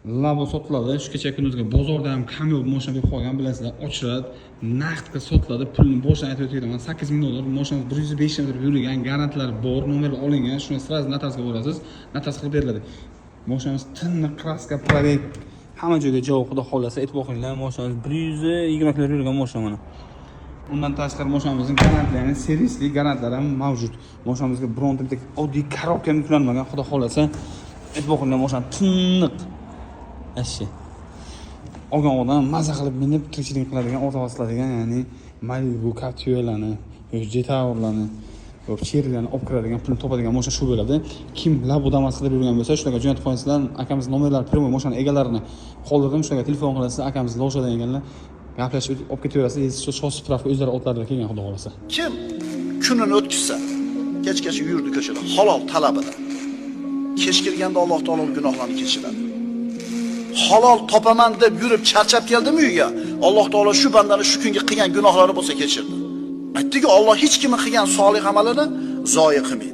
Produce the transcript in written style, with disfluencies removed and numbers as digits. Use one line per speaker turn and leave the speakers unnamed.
Labo sotiladi. Shu kecha kunduzgi bozorda ham kamyob mashina deb qo'ygan bilasizlar. Ochiladi, naqdga sotiladi. Pulni boshdan aytib o'tayman. 8 ming dollar. Mashina 105 yil yurgan, garantiyalar bor, nomerlar olingan. Shuni sразу notarsga borasiz. Notas qilib beriladi. Mashinamiz tinni, kraska, probek hamma joyga javob, xudo xolasa e'tiboringlar. Mashinamiz 120 km yurgan mashina mana. Undan tashqari mashinamizning garantlari, servisli garantlari ham mavjud. Mashinamizga bironta bitta oddiy korobka ham yuklanmagan, xudo xolasa e'tiboringlar. Mashina tinniq. Ashi. Olgan odam maza qilib minib tirikchilik qiladigan, o'rta osiladigan, ya'ni Malibu Captiva'larni, Jetaurlarni, Cherry'larni olib kiradigan, pulni topadigan mashina shu bo'ladi. Kim labo damas qilib yurgan bo'lsa, shularga jo'natib qo'yasizlar. Akamiz nomerlari primoy mashina egalarini qoldirdim, shularga telefon qilasiz. Akamiz lojadan ekanlar. Gaplashib olib ketaverasiz. Shu spravka o'zlari otlarida kelgan, xudo xolasa.
Kim kunini o'tkazsa, kechgacha yurdi ko'chada, halol talabida. Kech kirganda Alloh taolo gunohlarni kechiradi. Halol topaman deb yurib charchab keldimi uyga, Alloh taolo shu bandani shu kunga qilgan gunohlari bo'lsa kechirdi. Aytdiki, Alloh hech kimning qilgan solih amalini zoyi qilmaydi.